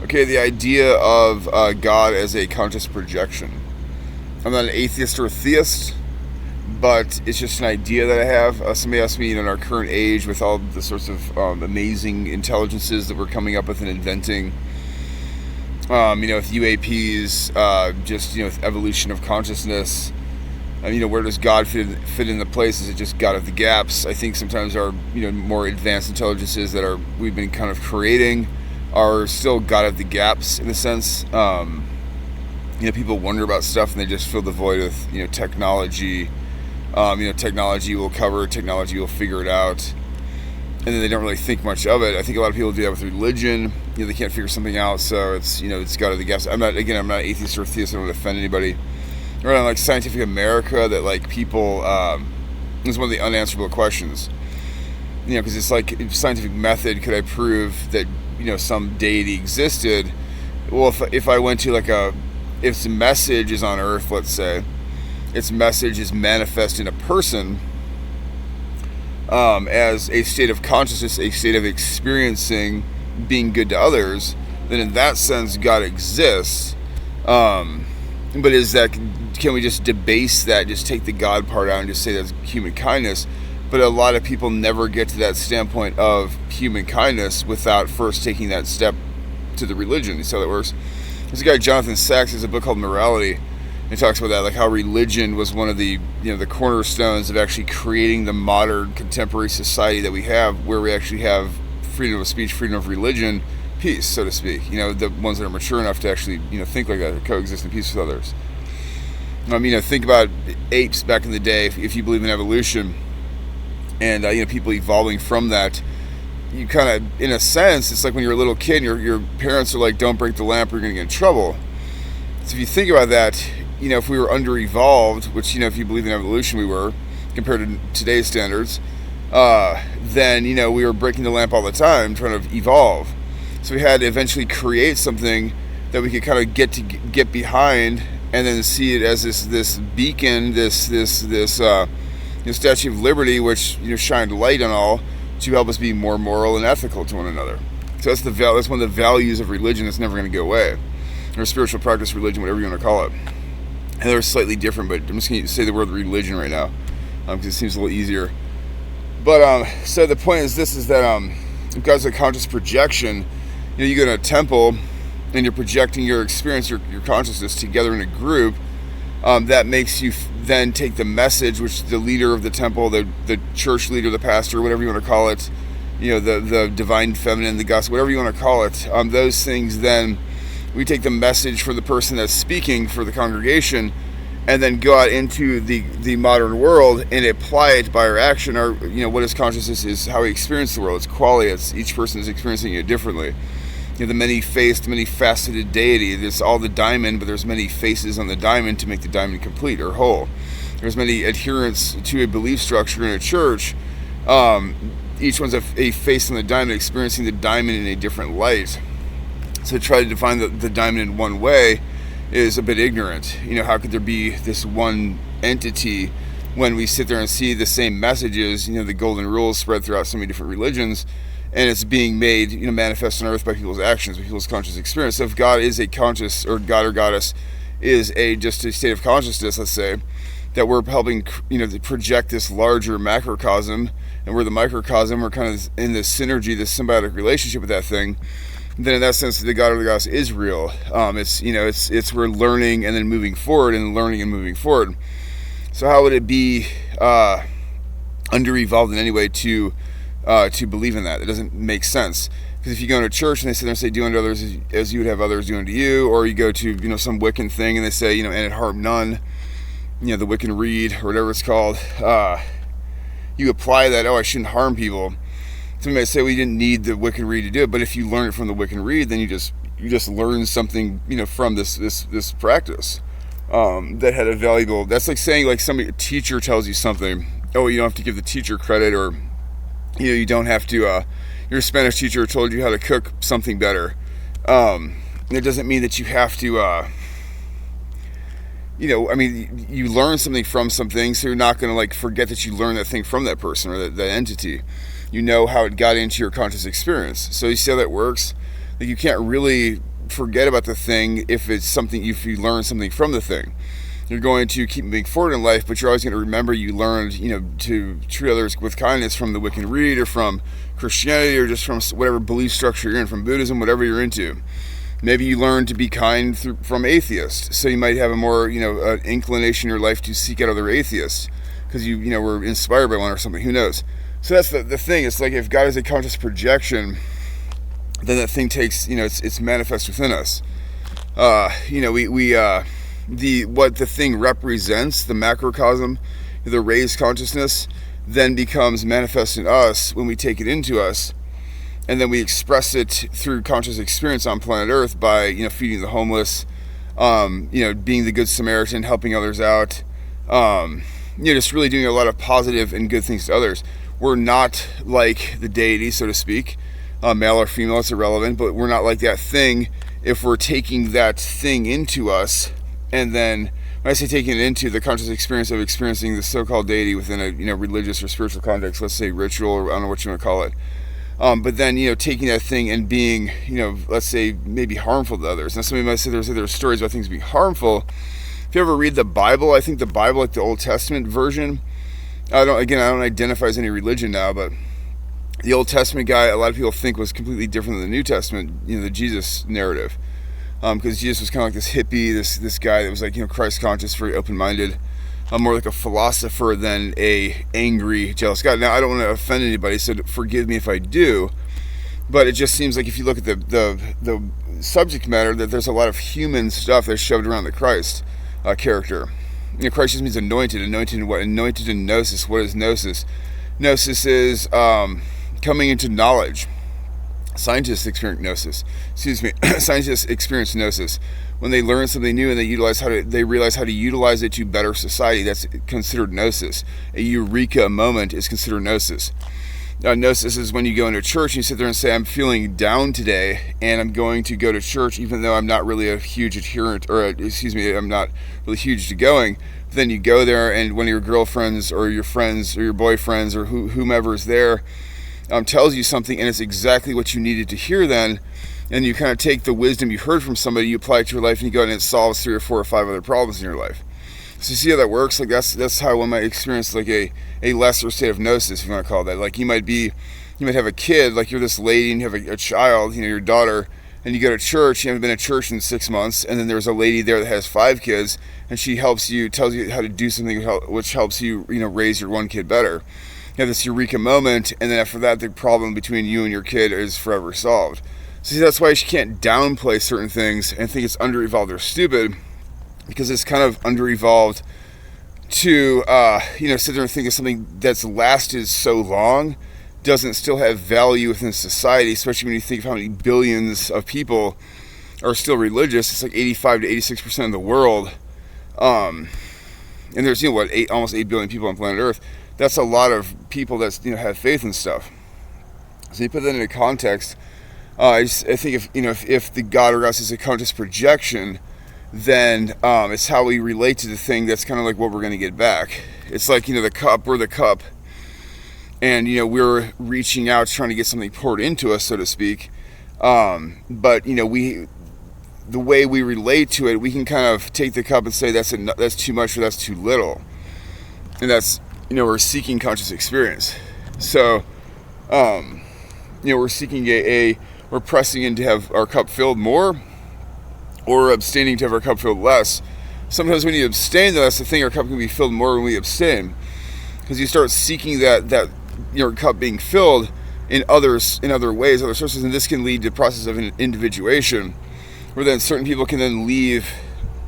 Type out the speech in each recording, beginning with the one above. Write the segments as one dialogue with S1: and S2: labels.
S1: Okay, the idea of God as a conscious projection. I'm not an atheist or a theist, but it's just an idea that I have. Somebody asked me, in our current age, with all the sorts of amazing intelligences that we're coming up with and inventing, with UAPs, with evolution of consciousness, where does God fit in the place? Is it just God of the gaps? I think sometimes our, more advanced intelligences that we've been kind of creating are still God of the gaps in a sense. People wonder about stuff and they just fill the void with, technology. Technology will cover it, technology will figure it out, and then they don't really think much of it. I think a lot of people do that with religion. They can't figure something out, so it's God of the gaps. I'm not atheist or theist. I don't want to offend anybody. Or on like Scientific America, that like people, is one of the unanswerable questions. Because it's like, scientific method, could I prove that some deity existed? Well, if I went to if the message is on Earth, let's say, its message is manifest in a person as a state of consciousness, a state of experiencing being good to others, then in that sense God exists. But can we just debase that, just take the God part out and just say that's human kindness? But a lot of people never get to that standpoint of human kindness without first taking that step to the religion. So that works. There's a guy, Jonathan Sacks, has a book called Morality. He talks about that, like how religion was one of the the cornerstones of actually creating the modern contemporary society that we have, where we actually have freedom of speech, freedom of religion, peace, so to speak. The ones that are mature enough to actually think like that, coexist in peace with others. Think about apes back in the day. If you believe in evolution, and people evolving from that, you kind of, in a sense, it's like when you're a little kid, and your parents are like, "Don't break the lamp, or you're going to get in trouble." So if you think about that, if we were under-evolved, which, if you believe in evolution we were, compared to today's standards, then, we were breaking the lamp all the time, trying to evolve. So we had to eventually create something that we could kind of get behind, and then see it as this beacon, this Statue of Liberty, which, shined light on all to help us be more moral and ethical to one another. So that's one of the values of religion that's never going to go away. Or spiritual practice, religion, whatever you want to call it. And they're slightly different, but I'm just going to say the word religion right now, because it seems a little easier. But so the point is this: is that if God's a conscious projection, you go to a temple and you're projecting your experience, your consciousness together in a group. That makes you then take the message, which the leader of the temple, the church leader, the pastor, whatever you want to call it, the divine feminine, the gospel, whatever you want to call it. Those things then. We take the message for the person that's speaking for the congregation, and then go out into the modern world and apply it by our action. What is consciousness is how we experience the world. It's quality. It's each person is experiencing it differently. The many-faced, many-faceted deity. There's all the diamond, but there's many faces on the diamond to make the diamond complete or whole. There's many adherents to a belief structure in a church. Each one's a face on the diamond, experiencing the diamond in a different light. So to try to define the diamond in one way is a bit ignorant. How could there be this one entity when we sit there and see the same messages, the golden rules spread throughout so many different religions, and it's being made, manifest on earth by people's actions, by people's conscious experience. So if God is a conscious, or God or goddess is just a state of consciousness, let's say, that we're helping, to project this larger macrocosm, and we're the microcosm, we're kind of in this synergy, this symbiotic relationship with that thing, then in that sense, the God or the goddess is real. It's we're learning and then moving forward, and learning and moving forward. So how would it be under-evolved in any way to believe in that? It doesn't make sense. Because if you go into a church and they sit there and say, do unto others as you would have others do unto you, or you go to some Wiccan thing and they say, and it harm none, the Wiccan Rede or whatever it's called, you apply that, I shouldn't harm people. Somebody might say, we didn't need the Wiccan Rede to do it, but if you learn it from the Wiccan Rede, then you just learn something, from this practice that had a valuable. That's like saying, a teacher tells you something. Oh, you don't have to give the teacher credit, or you don't have to. Your Spanish teacher told you how to cook something better. It doesn't mean that you have to. You learn something from something, so you're not going to forget that you learned that thing from that person or that entity. You know how it got into your conscious experience. So you see how that works? You can't really forget about the thing if you learn something from the thing. You're going to keep moving forward in life, but you're always going to remember you learned, to treat others with kindness from the Wiccan Rede or from Christianity or just from whatever belief structure you're in, from Buddhism, whatever you're into. Maybe you learned to be kind from atheists, so you might have a more, an inclination in your life to seek out other atheists because you were inspired by one or something. Who knows? So that's the thing. It's like if God is a conscious projection, then that thing takes, it's manifest within us. What the thing represents, the macrocosm, the raised consciousness, then becomes manifest in us when we take it into us, and then we express it through conscious experience on planet Earth by feeding the homeless, being the good Samaritan, helping others out, just really doing a lot of positive and good things to others. We're not like the deity, so to speak, male or female, it's irrelevant, but we're not like that thing if we're taking that thing into us. And then, when I say taking it into the conscious experience of experiencing the so-called deity within a religious or spiritual context, let's say ritual, or I don't know what you want to call it. But then, taking that thing and being, let's say maybe harmful to others. Now, somebody might say there's stories about things being harmful. If you ever read the Bible, I think the Bible, like the Old Testament version, I don't identify as any religion now, but the Old Testament guy, a lot of people think was completely different than the New Testament, the Jesus narrative. Because Jesus was kind of like this hippie, this guy that was like, Christ conscious, very open-minded, more like a philosopher than a angry, jealous God. Now, I don't want to offend anybody, so forgive me if I do, but it just seems like if you look at the subject matter, that there's a lot of human stuff that's shoved around the Christ character. Christ just means anointed. Anointed in what? Anointed in gnosis. What is gnosis? Gnosis is coming into knowledge. Scientists experience gnosis. Scientists experience gnosis when they learn something new and they realize how to utilize it to better society. That's considered gnosis. A eureka moment is considered gnosis. Gnosis is when you go into church and you sit there and say, I'm feeling down today and I'm going to go to church even though I'm not really a huge adherent, I'm not really huge to going. Then you go there and one of your girlfriends or your friends or your boyfriends or whomever is there tells you something, and it's exactly what you needed to hear then, and you kind of take the wisdom you heard from somebody, you apply it to your life, and you go and it solves 3 or 4 or 5 other problems in your life. So you see how that works? Like that's how one might experience like a lesser state of gnosis, if you want to call it that. Like you might have a kid, like you're this lady and you have a child, your daughter, and you go to church, you haven't been to church in 6 months, and then there's a lady there that has 5 kids, and she tells you how to do something which helps you, raise your one kid better. You have this eureka moment, and then after that, the problem between you and your kid is forever solved. See, that's why you can't downplay certain things and think it's under-evolved or stupid, because it's kind of under-evolved to, sit there and think of something that's lasted so long doesn't still have value within society, especially when you think of how many billions of people are still religious. It's like 85 to 86% of the world. And there's, almost 8 billion people on planet Earth. That's a lot of people that have faith and stuff. So you put that into context. I think if the God or us is a conscious projection, then it's how we relate to the thing that's kind of like what we're going to get back. It's like the cup. We're the cup, and we're reaching out, trying to get something poured into us, so to speak. But the way we relate to it, we can kind of take the cup and say that's too much or that's too little, and that's we're seeking conscious experience. So, we're seeking we're pressing in to have our cup filled more, or abstaining to have our cup filled less. Sometimes when you abstain, though, that's the thing, our cup can be filled more when we abstain, because you start seeking that your cup being filled in other ways, other sources, and this can lead to a process of individuation, where then certain people can then leave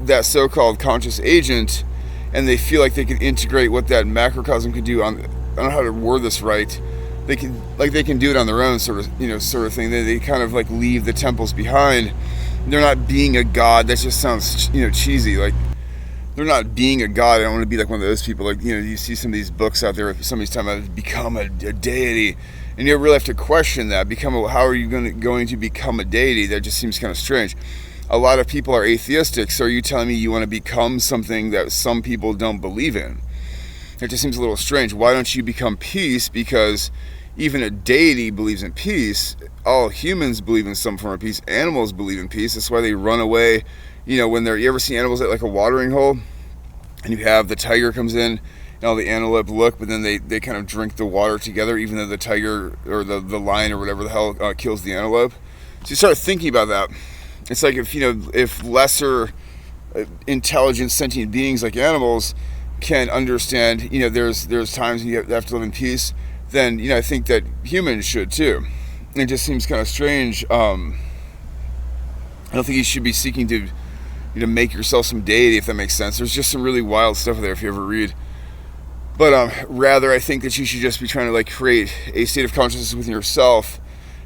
S1: that so-called conscious agent, and they feel like they can integrate what that macrocosm can do on. I don't know how to word this right. They can do it on their own, sort of thing. They kind of like leave the temples behind. They're not being a god. That just sounds cheesy. Like they're not being a god. I don't want to be like one of those people. Like you see some of these books out there. Somebody's talking about become a deity, and you really have to question that. How are you going to become a deity? That just seems kind of strange. A lot of people are atheistic, so are you telling me you want to become something that some people don't believe in? It just seems a little strange. Why don't you become peace? Because even a deity believes in peace. All humans believe in some form of peace. Animals believe in peace. That's why they run away. When you ever see animals at like a watering hole, and you have the tiger comes in, and all the antelope look, but then they kind of drink the water together, even though the tiger or the lion or whatever the hell kills the antelope. So you start thinking about that. It's like if lesser intelligent sentient beings like animals can understand, there's times when you have to live in peace, then I think that humans should too. It just seems kind of strange. I don't think you should be seeking to make yourself some deity, if that makes sense. There's just some really wild stuff there if you ever read. But rather, I think that you should just be trying to like create a state of consciousness within yourself,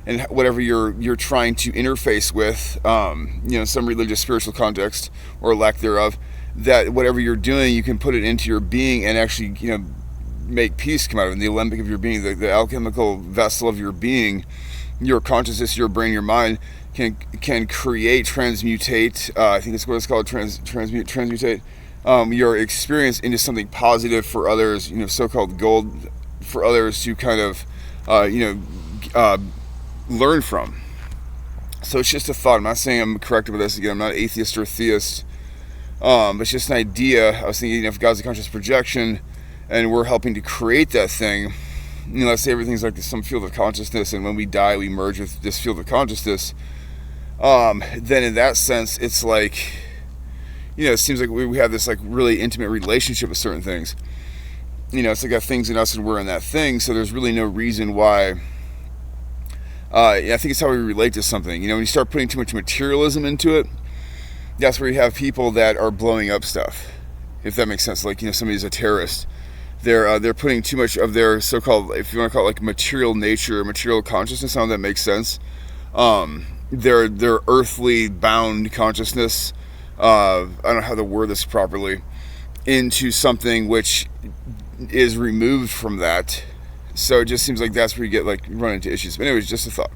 S1: and whatever you're trying to interface with, some religious, spiritual context or lack thereof. That whatever you're doing, you can put it into your being and actually, make peace come out of it. In the alembic of your being, the alchemical vessel of your being, your consciousness, your brain, your mind can create, transmutate. I think that's what it's called, transmutate your experience into something positive for others. So-called gold for others to kind of, learn from. So it's just a thought. I'm not saying I'm correct about this. Again, I'm not an atheist or a theist. But it's just an idea. I was thinking, if God's a conscious projection, and we're helping to create that thing, let's say everything's like some field of consciousness, and when we die, we merge with this field of consciousness. Then in that sense, it's like, it seems like we have this like really intimate relationship with certain things. It's like got things in us, and we're in that thing. So there's really no reason why. I think it's how we relate to something. When you start putting too much materialism into it, that's where you have people that are blowing up stuff, if that makes sense. Like, somebody's a terrorist. They're putting too much of their so-called, if you want to call it like material nature, material consciousness, how that makes sense. Their earthly bound consciousness, I don't know how to word this properly, into something which is removed from that. So it just seems like that's where you get like run into issues. But anyways, just a thought.